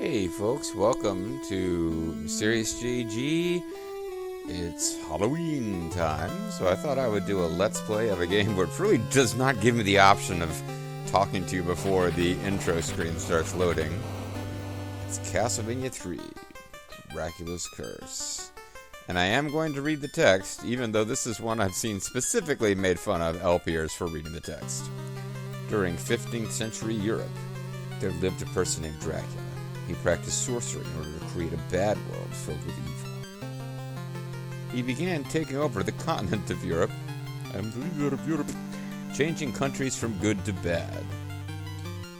Hey folks, welcome to Mysterious JG. It's Halloween time, so I thought I would do a let's play of a game where it really does not give me the option of talking to you before the intro screen starts loading. It's Castlevania 3, Dracula's Curse. And I am going to read the text, even though this is one I've seen specifically made fun of LPers for reading the text. During 15th century Europe, there lived a person named Dracula. He practiced sorcery in order to create a bad world filled with evil. He began taking over the continent of Europe, changing countries from good to bad.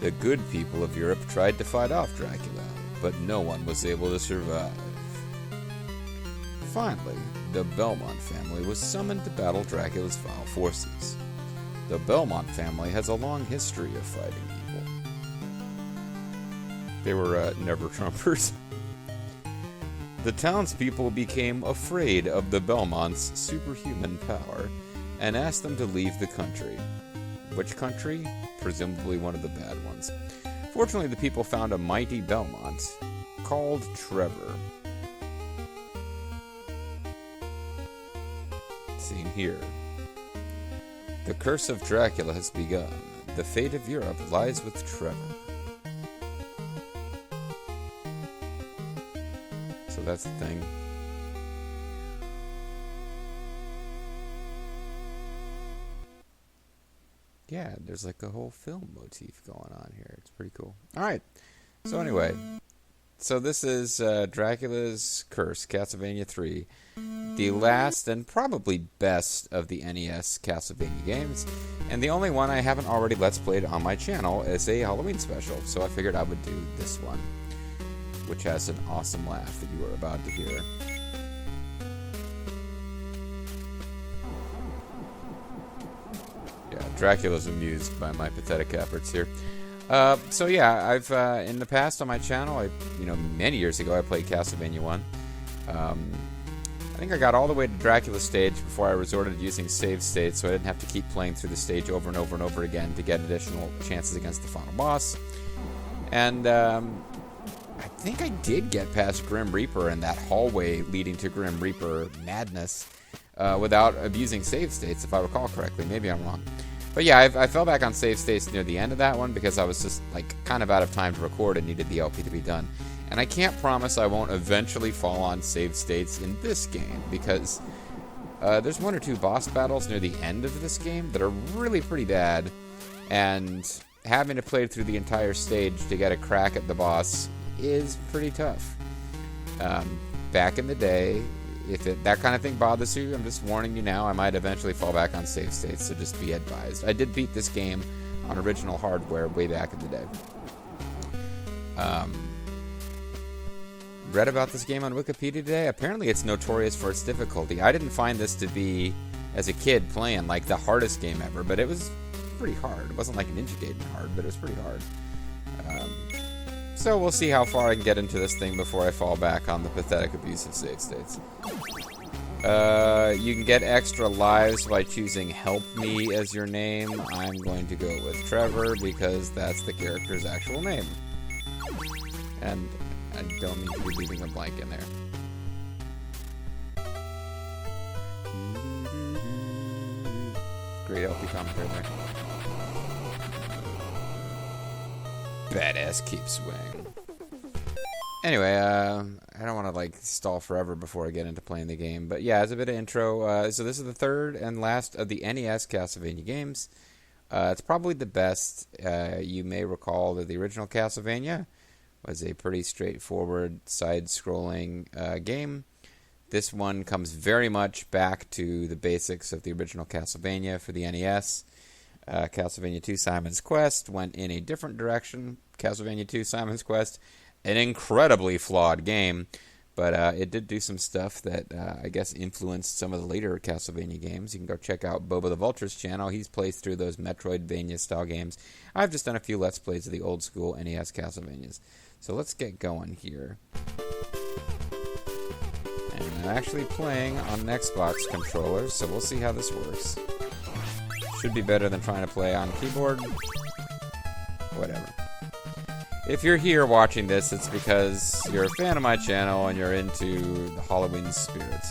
The good people of Europe tried to fight off Dracula, but no one was able to survive. Finally, the Belmont family was summoned to battle Dracula's vile forces. The Belmont family has a long history of fighting evil. They were never-Trumpers. The townspeople became afraid of the Belmonts' superhuman power and asked them to leave the country. Which country? Presumably one of the bad ones. Fortunately, the people found a mighty Belmont called Trevor. Seen here. The curse of Dracula has begun. The fate of Europe lies with Trevor. So that's the thing. Yeah, there's like a whole film motif going on here. It's pretty cool. Alright. So anyway. So this is Dracula's Curse, Castlevania 3. The last and probably best of the NES Castlevania games. And the only one I haven't already Let's Played on my channel is a Halloween special. So I figured I would do this one, which has an awesome laugh that you are about to hear. Yeah, Dracula's amused by my pathetic efforts here. So yeah, I've in the past on my channel, many years ago, I played Castlevania 1. I think I got all the way to Dracula's stage before I resorted to using save states, so I didn't have to keep playing through the stage over and over and over again to get additional chances against the final boss. And I think I did get past Grim Reaper and that hallway leading to Grim Reaper madness without abusing save states, if I recall correctly. Maybe I'm wrong. But yeah, I fell back on save states near the end of that one because I was just kind of out of time to record and needed the LP to be done. And I can't promise I won't eventually fall on save states in this game because there's one or two boss battles near the end of this game that are really pretty bad, and having to play through the entire stage to get a crack at the boss is pretty tough. Back in the day, if that kind of thing bothers you, I'm just warning you now, I might eventually fall back on save states, so just be advised. I did beat this game on original hardware way back in the day. Read about this game on Wikipedia today. Apparently it's notorious for its difficulty. I didn't find this to be, as a kid playing, like the hardest game ever, but it was pretty hard. It wasn't like Ninja Gaiden hard, but it was pretty hard. So we'll see how far I can get into this thing before I fall back on the pathetic abuse of save states. You can get extra lives by choosing Help Me as your name. I'm going to go with Trevor because that's the character's actual name. And I don't need to be leaving a blank in there. Great LP commentary there. Badass keep swing. Anyway, I don't want to stall forever before I get into playing the game, but yeah, as a bit of intro, so this is the third and last of the NES Castlevania games. It's probably the best. You may recall that the original Castlevania was a pretty straightforward side-scrolling game. This one comes very much back to the basics of the original Castlevania for the NES. Castlevania 2 Simon's Quest went in a different direction. Castlevania 2 Simon's Quest, an incredibly flawed game, but it did do some stuff that I guess influenced some of the later Castlevania games. You can go check out Boba the Vulture's channel. He's played through those Metroidvania-style games. I've just done a few Let's Plays of the old-school NES Castlevanias. So let's get going here. And I'm actually playing on an Xbox controller, so we'll see how this works. Should be better than trying to play on a keyboard. Whatever. If you're here watching this, it's because you're a fan of my channel and you're into the Halloween spirit.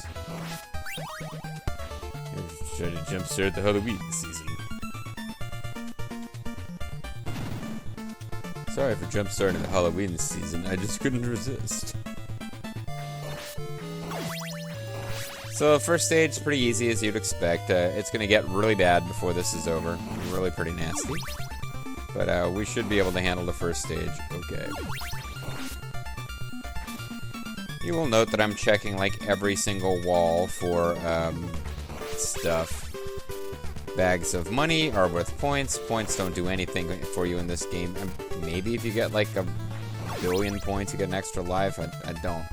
You're trying to jumpstart the Halloween season. Sorry for jumpstarting the Halloween season, I just couldn't resist. So the first stage is pretty easy as you'd expect. It's going to get really bad before this is over. Really pretty nasty. But we should be able to handle the first stage okay. You will note that I'm checking like every single wall for stuff. Bags of money are worth points. Points don't do anything for you in this game. Maybe if you get like a billion points, you get an extra life. I don't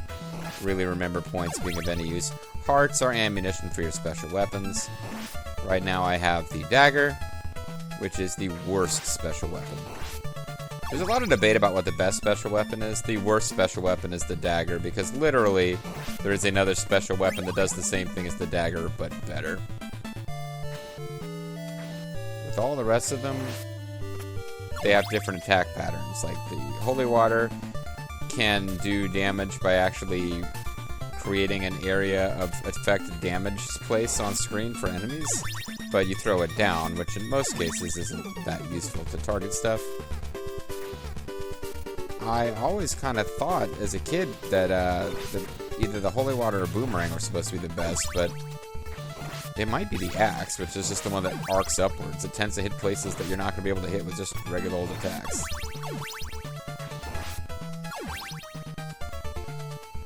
really remember points being of any use. Hearts are ammunition for your special weapons. Right now I have the dagger, which is the worst special weapon. There's a lot of debate about what the best special weapon is. The worst special weapon is the dagger, because literally there is another special weapon that does the same thing as the dagger, but better. With all the rest of them, they have different attack patterns. Like the holy water can do damage by actually creating an area of effective damage placed on screen for enemies, but you throw it down, which in most cases isn't that useful to target stuff. I always kind of thought as a kid that either the holy water or boomerang were supposed to be the best, but it might be the axe, which is just the one that arcs upwards. It tends to hit places that you're not going to be able to hit with just regular old attacks.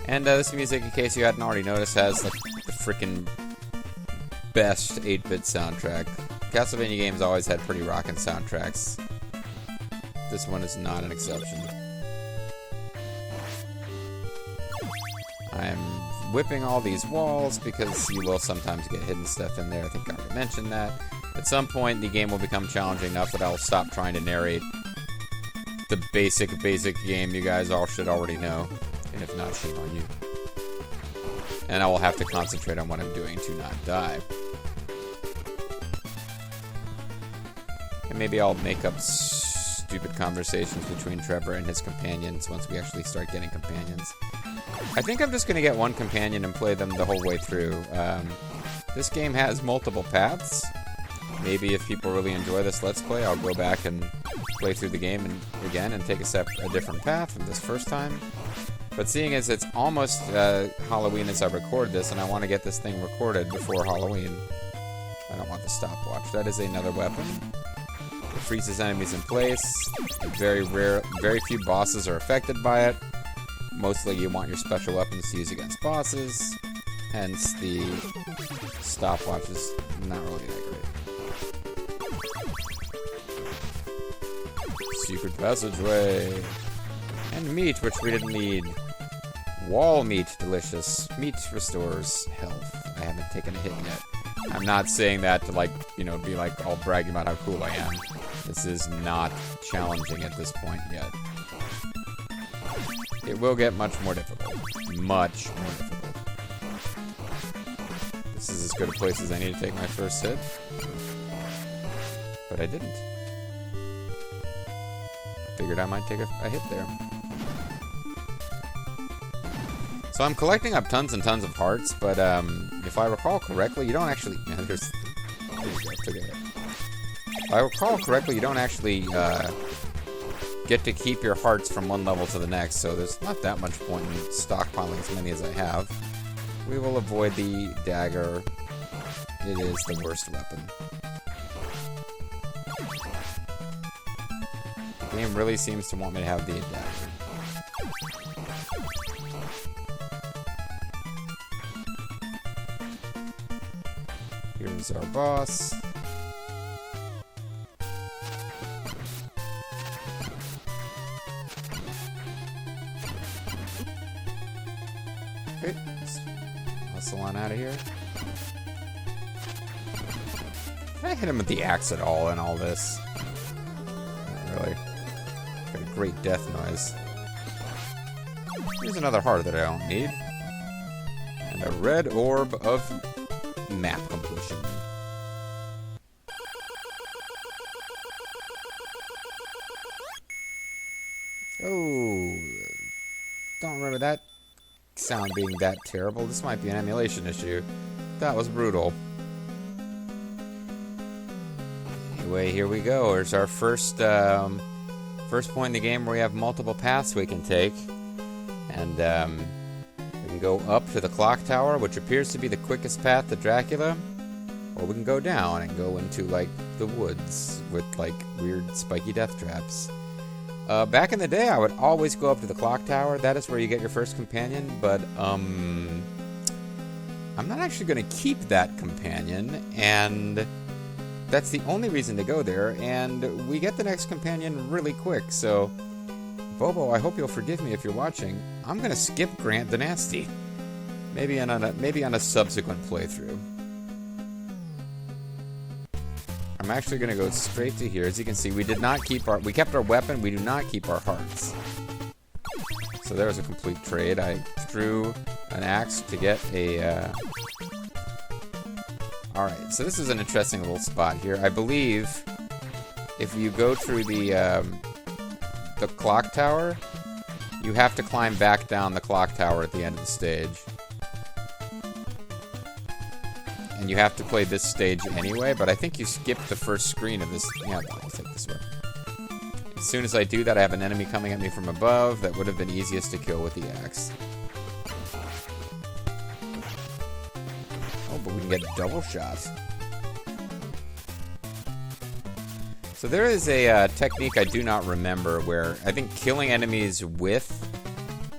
And this music, in case you hadn't already noticed, has like the freaking best 8-bit soundtrack. Castlevania games always had pretty rockin' soundtracks. This one is not an exception. I'm whipping all these walls because you will sometimes get hidden stuff in there. I think I already mentioned that. At some point, the game will become challenging enough that I'll stop trying to narrate the basic game you guys all should already know. And if not, shame on you. And I will have to concentrate on what I'm doing to not die. And maybe I'll make up stupid conversations between Trevor and his companions once we actually start getting companions. I think I'm just going to get one companion and play them the whole way through. This game has multiple paths. Maybe if people really enjoy this Let's Play, I'll go back and play through the game again and take a different path from this first time. But seeing as it's almost Halloween as I record this, and I want to get this thing recorded before Halloween, I don't want the stopwatch. That is another weapon. It freezes enemies in place. Very few bosses are affected by it. Mostly you want your special weapons to use against bosses. Hence the stopwatch is not really that great. Secret passageway. And meat, which we didn't need. Wall meat, delicious. Meat restores health. I haven't taken a hit yet. I'm not saying that to, like, you know, be like all bragging about how cool I am. This is not challenging at this point yet. It will get much more difficult. Much more difficult. This is as good a place as I need to take my first hit. But I didn't. Figured I might take a hit there. So I'm collecting up tons and tons of hearts, but if I recall correctly, you don't actually... there you go, took a hit. If I recall correctly, you don't actually get to keep your hearts from one level to the next, so there's not that much point in stockpiling as many as I have. We will avoid the dagger. It is the worst weapon. The game really seems to want me to have the dagger. Here's our boss. Okay, let's hustle on out of here. Can I hit him with the axe at all in all this? Not really. Got a great death noise. Here's another heart that I don't need. And a red orb of map completion. Oh, don't remember that sound being that terrible. This might be an emulation issue. That was brutal. Anyway, here we go. Here's our first point in the game where we have multiple paths we can take. And we can go up to the clock tower, which appears to be the quickest path to Dracula. Or we can go down and go into, like, the woods with, like, weird spiky death traps. Back in the day, I would always go up to the clock tower. That is where you get your first companion, but, I'm not actually going to keep that companion, and that's the only reason to go there, and we get the next companion really quick, so Bobo, I hope you'll forgive me if you're watching. I'm going to skip Grant Danasty. Maybe on a subsequent playthrough. I'm actually going to go straight to here. As you can see, we kept our weapon, we do not keep our hearts. So there was a complete trade. I threw an axe to get a, Alright, so this is an interesting little spot here. I believe if you go through the clock tower, you have to climb back down the clock tower at the end of the stage. And you have to play this stage anyway, but I think you skip the first screen of this. Yeah, I'll take this way. As soon as I do that, I have an enemy coming at me from above that would have been easiest to kill with the axe. Oh, but we can get double shots. So there is a technique I do not remember where I think killing enemies with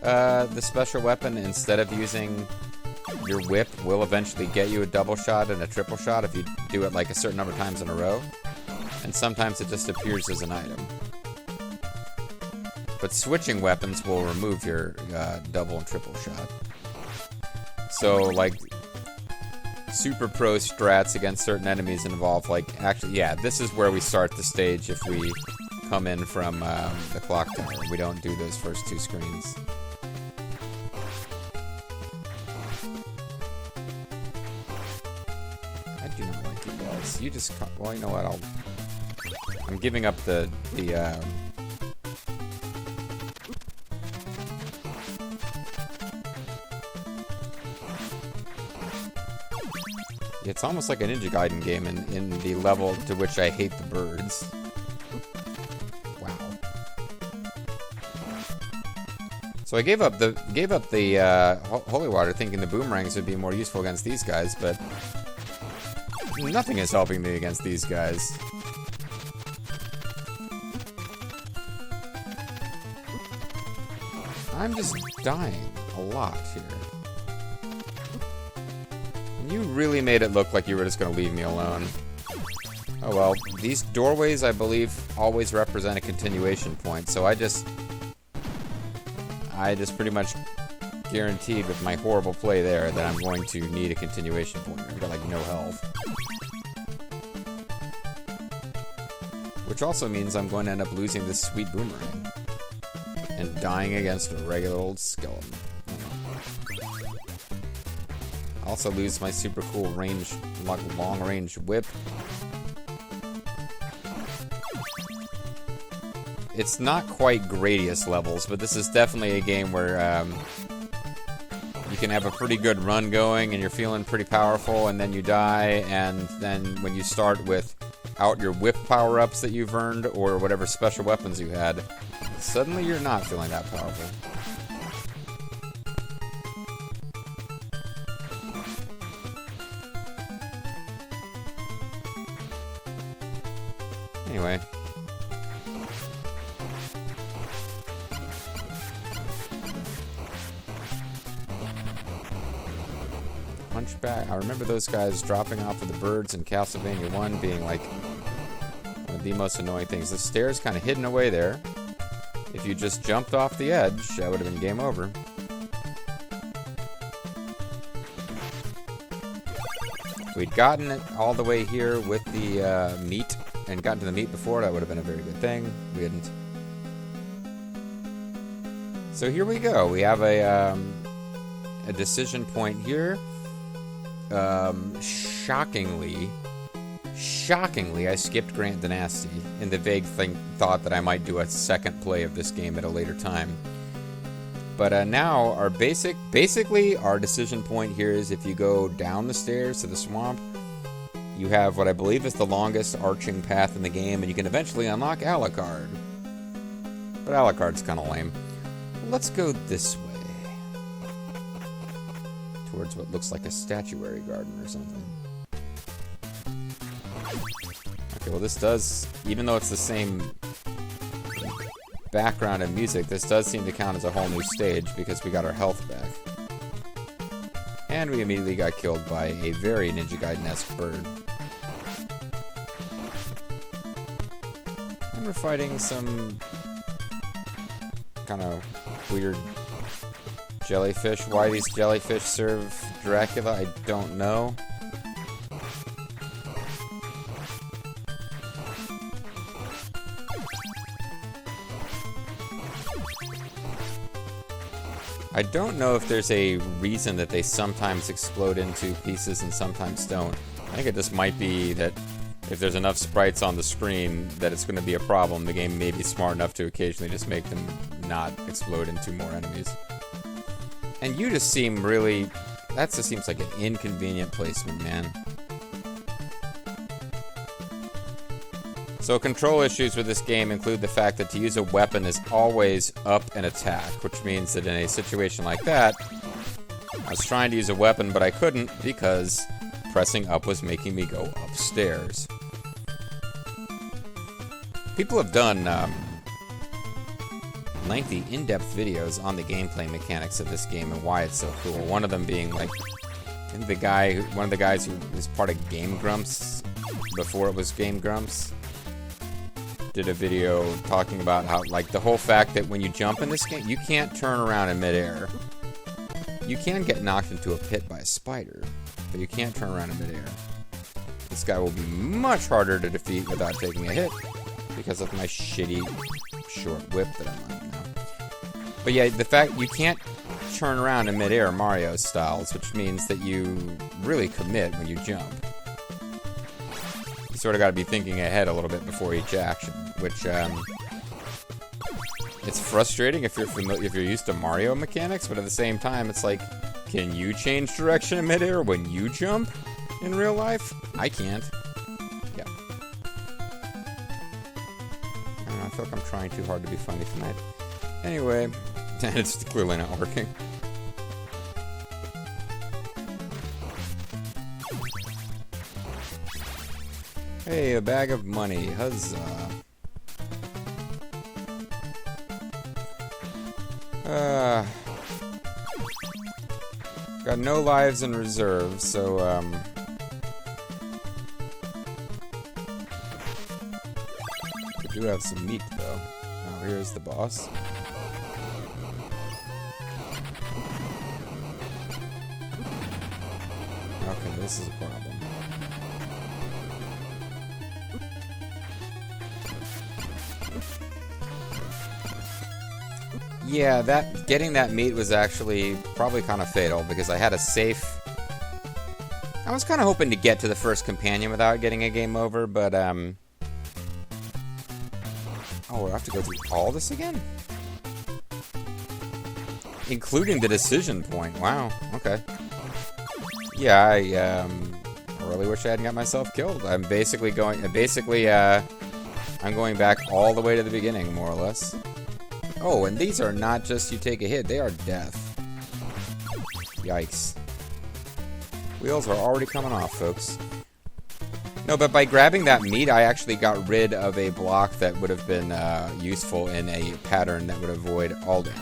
the special weapon instead of using your whip will eventually get you a double shot and a triple shot if you do it like a certain number of times in a row. And sometimes it just appears as an item. But switching weapons will remove your double and triple shot. So, like, super pro strats against certain enemies involve, like, actually, yeah, this is where we start the stage if we come in from the clock tower. We don't do those first two screens. I do not like you guys. You just, well, you know what, I'm giving up the it's almost like a Ninja Gaiden game in the level to which I hate the birds. Wow. So I gave up the holy water, thinking the boomerangs would be more useful against these guys, but nothing is helping me against these guys. I'm just dying a lot here. You really made it look like you were just going to leave me alone. Oh well, these doorways, I believe, always represent a continuation point, so I just pretty much guaranteed with my horrible play there that I'm going to need a continuation point. I've got, like, no health. Which also means I'm going to end up losing this sweet boomerang. And dying against a regular old skeleton. Also lose my super cool long range whip. It's not quite Gradius levels, but this is definitely a game where you can have a pretty good run going and you're feeling pretty powerful, and then you die, and then when you start without your whip power-ups that you've earned or whatever special weapons you had, suddenly you're not feeling that powerful. Anyway. Hunchback. I remember those guys dropping off of the birds in Castlevania 1 being like one of the most annoying things. The stairs kind of hidden away there. If you just jumped off the edge, that would have been game over. If we'd gotten it all the way here with the meat and gotten to the meat before, that would have been a very good thing. We didn't. So here we go. We have a decision point here. Shockingly, Shockingly, I skipped Grant Danasty in the vague thought that I might do a second play of this game at a later time. But now, our basically, our decision point here is if you go down the stairs to the swamp, you have what I believe is the longest arching path in the game, and you can eventually unlock Alucard. But Alucard's kind of lame. Let's go this way. Towards what looks like a statuary garden or something. Okay, well this does, even though it's the same background and music, this does seem to count as a whole new stage because we got our health back. And we immediately got killed by a very Ninja Gaiden-esque bird. And we're fighting some kind of weird jellyfish. Why these jellyfish serve Dracula, I don't know. I don't know if there's a reason that they sometimes explode into pieces and sometimes don't. I think it just might be that if there's enough sprites on the screen that it's going to be a problem. The game may be smart enough to occasionally just make them not explode into more enemies. And you just seem really... That just seems like an inconvenient placement, man. So control issues with this game include the fact that to use a weapon is always up and attack, which means that in a situation like that, I was trying to use a weapon, but I couldn't because pressing up was making me go upstairs. People have done lengthy, in-depth videos on the gameplay mechanics of this game and why it's so cool. One of them being like, I think one of the guys who was part of Game Grumps before it was Game Grumps, did a video talking about how, like, the whole fact that when you jump in this game, you can't turn around in midair. You can get knocked into a pit by a spider, but you can't turn around in midair. This guy will be much harder to defeat without taking a hit because of my shitty short whip that I'm on now. But yeah, the fact you can't turn around in midair Mario styles, which means that you really commit when you jump. You sort of got to be thinking ahead a little bit before each action, which it's frustrating if you're used to Mario mechanics, but at the same time, it's like, can you change direction in midair when you jump in real life? I can't. Yeah. I don't know, I feel like I'm trying too hard to be funny tonight. Anyway, it's clearly not working. Hey, a bag of money. Huzzah. Got no lives in reserve, so, we do have some meat, though. Now, here's the boss. Okay, this is a problem. Yeah, getting that meat was actually probably kind of fatal because I had a safe... I was kind of hoping to get to the first companion without getting a game over, but oh, we'll have to go through all this again? Including the decision point. Wow, okay. Yeah, I really wish I hadn't got myself killed. I'm basically going back all the way to the beginning, more or less. Oh, and these are not just you take a hit, they are death. Yikes. Wheels are already coming off, folks. No, but by grabbing that meat, I actually got rid of a block that would have been useful in a pattern that would avoid all damage.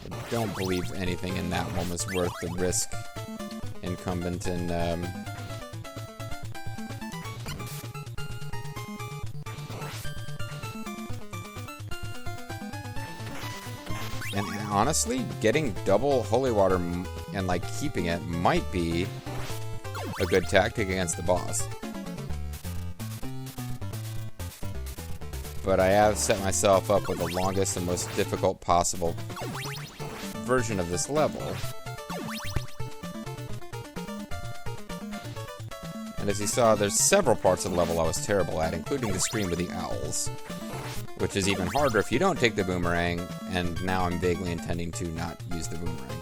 Okay. I don't believe anything in that one was worth the risk incumbent in... And honestly, getting double holy water and, like, keeping it might be a good tactic against the boss. But I have set myself up with the longest and most difficult possible version of this level. And as you saw, there's several parts of the level I was terrible at, including the screen with the owls, which is even harder if you don't take the boomerang, and now I'm vaguely intending to not use the boomerang.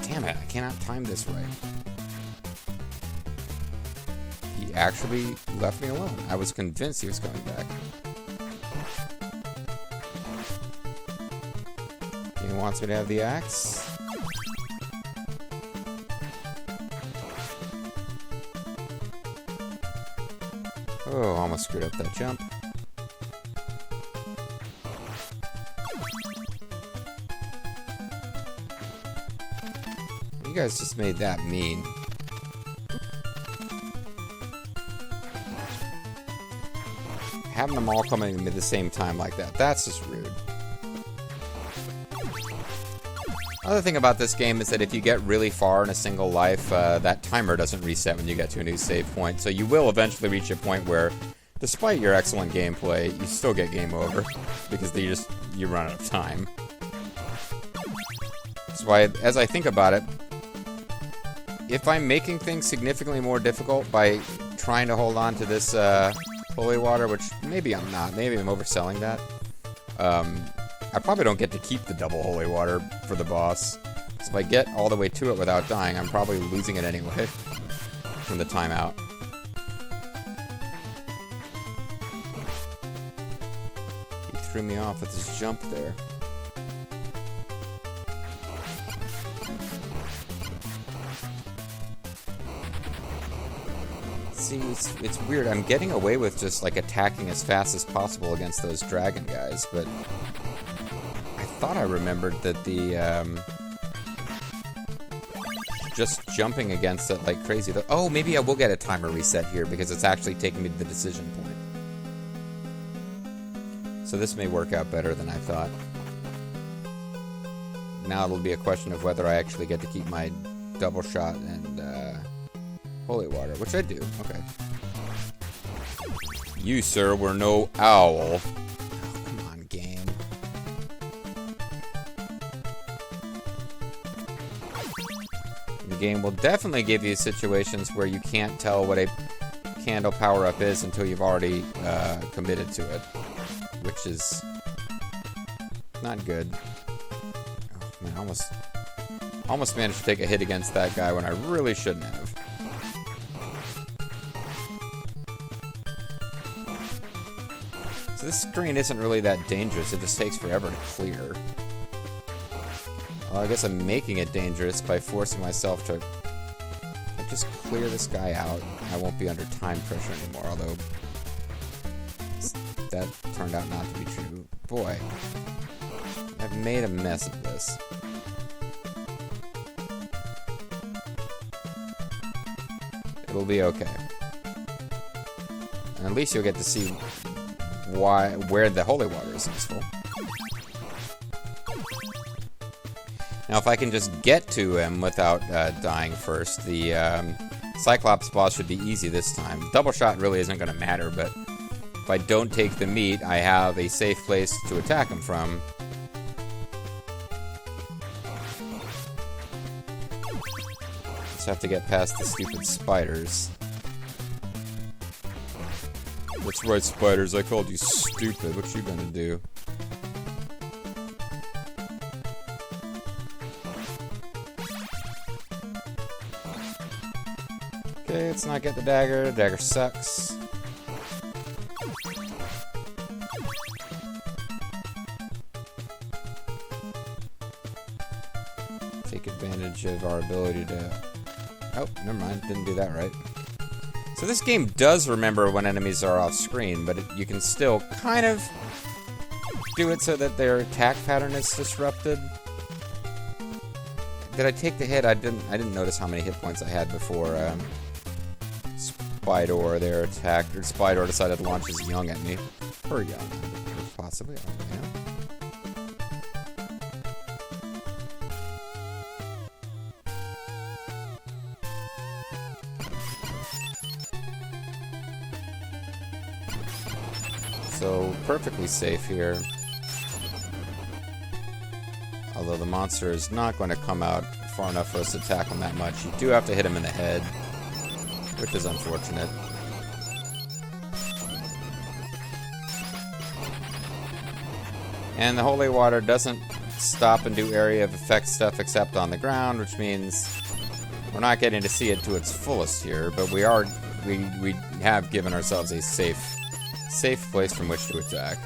Damn it, I cannot time this right. He actually left me alone. I was convinced he was coming back. He wants me to have the axe. Oh, almost screwed up that jump. You guys just made that mean. Having them all coming in at the same time like that, that's just rude. Other thing about this game is that if you get really far in a single life, that timer doesn't reset when you get to a new save point, so you will eventually reach a point where, despite your excellent gameplay, you still get game over, because you run out of time. That's why, as I think about it, if I'm making things significantly more difficult by trying to hold on to this holy water, which maybe I'm not, maybe I'm overselling that, I probably don't get to keep the double holy water for the boss. So if I get all the way to it without dying, I'm probably losing it anyway from the timeout. He threw me off with his jump there. See, it's weird. I'm getting away with just like attacking as fast as possible against those dragon guys, but I thought I remembered that the just jumping against it like crazy. Oh, maybe I will get a timer reset here because it's actually taking me to the decision point. So this may work out better than I thought. Now it'll be a question of whether I actually get to keep my double shot and holy water, which I do. Okay. You, sir, were no owl. Oh, come on, game. The game will definitely give you situations where you can't tell what a candle power-up is until you've already committed to it, which is not good. Oh, man, almost managed to take a hit against that guy when I really shouldn't have. So this screen isn't really that dangerous, it just takes forever to clear. Well, I guess I'm making it dangerous by forcing myself to just clear this guy out. I won't be under time pressure anymore, although that turned out not to be true. Boy, I've made a mess of this. It'll be okay. And at least you'll get to see where the holy water is useful. Now, if I can just get to him without dying first, the Cyclops boss should be easy this time. Double shot really isn't going to matter, but if I don't take the meat, I have a safe place to attack him from. Just have to get past the stupid spiders. That's right, spiders. I called you stupid. What you gonna do? Okay, let's not get the dagger. The dagger sucks. Take advantage of our ability to... Oh, never mind. Didn't do that right. So this game does remember when enemies are off screen, but you can still kind of do it so that their attack pattern is disrupted. Did I take the hit? I didn't notice how many hit points I had before Spidor there attacked, or Spidor decided to launch his young at me. Her young. Possibly. I don't know. So, perfectly safe here. Although the monster is not going to come out far enough for us to attack him that much. You do have to hit him in the head, which is unfortunate. And the holy water doesn't stop and do area of effect stuff except on the ground, which means we're not getting to see it to its fullest here, but we have given ourselves a safe place from which to attack.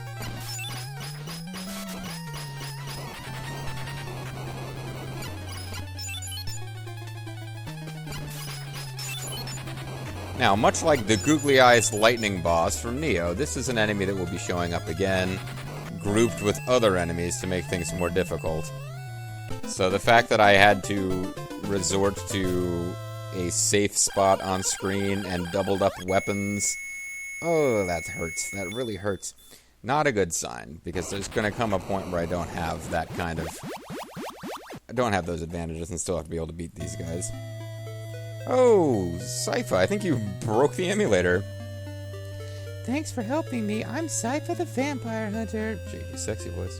Now, much like the googly eyes lightning boss from Neo, this is an enemy that will be showing up again, grouped with other enemies to make things more difficult. So the fact that I had to resort to a safe spot on screen and doubled up weapons, oh, that hurts. That really hurts. Not a good sign, because there's going to come a point where I don't have that kind of... I don't have those advantages and still have to be able to beat these guys. Oh, Sypha, I think you broke the emulator. Thanks for helping me. I'm Sypha the Vampire Hunter. JD sexy voice.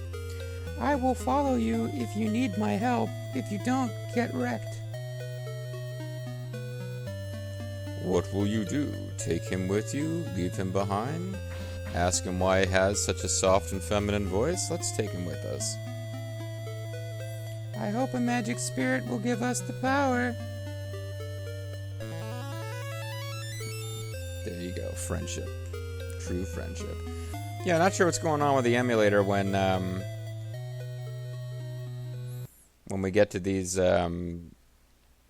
I will follow you if you need my help. If you don't, get wrecked. What will you do? Take him with you? Leave him behind? Ask him why he has such a soft and feminine voice? Let's take him with us. I hope a magic spirit will give us the power. There you go. Friendship. True friendship. Yeah, not sure what's going on with the emulator when we get to these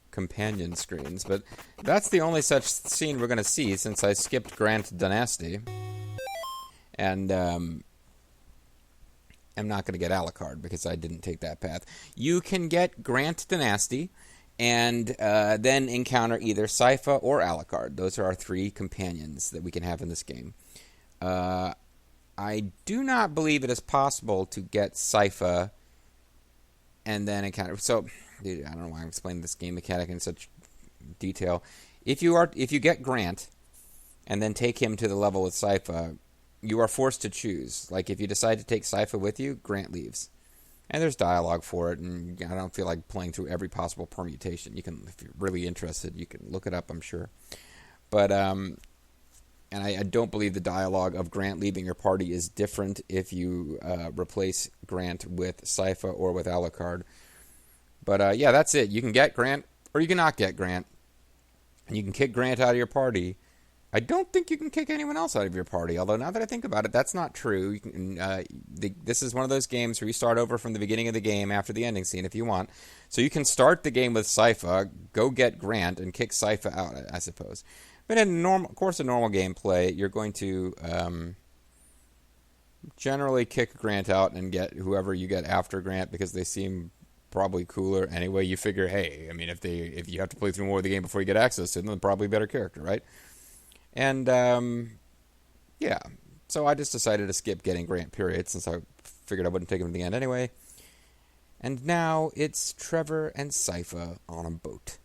companion screens, but that's the only such scene we're going to see since I skipped Grant Danasty. And I'm not going to get Alucard because I didn't take that path. You can get Grant Danasty and then encounter either Sypha or Alucard. Those are our three companions that we can have in this game. I do not believe it is possible to get Sypha and then encounter... So, dude, I don't know why I'm explaining this game mechanic in such detail. If you get Grant and then take him to the level with Sypha, you are forced to choose. Like, if you decide to take Sypha with you, Grant leaves. And there's dialogue for it, and I don't feel like playing through every possible permutation. You can, if you're really interested, you can look it up, I'm sure. But, and I don't believe the dialogue of Grant leaving your party is different if you replace Grant with Sypha or with Alucard. But, yeah, that's it. You can get Grant, or you can not get Grant. And you can kick Grant out of your party. I don't think you can kick anyone else out of your party, although now that I think about it, that's not true. You can, this is one of those games where you start over from the beginning of the game after the ending scene if you want. So you can start the game with Sypha, go get Grant, and kick Sypha out, I suppose. But in course of normal gameplay, you're going to generally kick Grant out and get whoever you get after Grant because they seem probably cooler. Anyway, you figure, hey, I mean, if you have to play through more of the game before you get access to them, they're probably a better character, right? And, yeah, so I just decided to skip getting Grant, period, since I figured I wouldn't take him to the end anyway. And now it's Trevor and Sypha on a boat.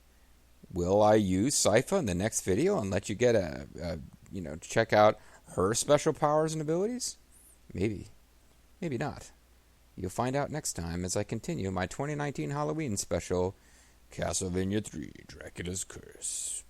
Will I use Sypha in the next video and let you get check out her special powers and abilities? Maybe. Maybe not. You'll find out next time as I continue my 2019 Halloween special, Castlevania 3, Dracula's Curse.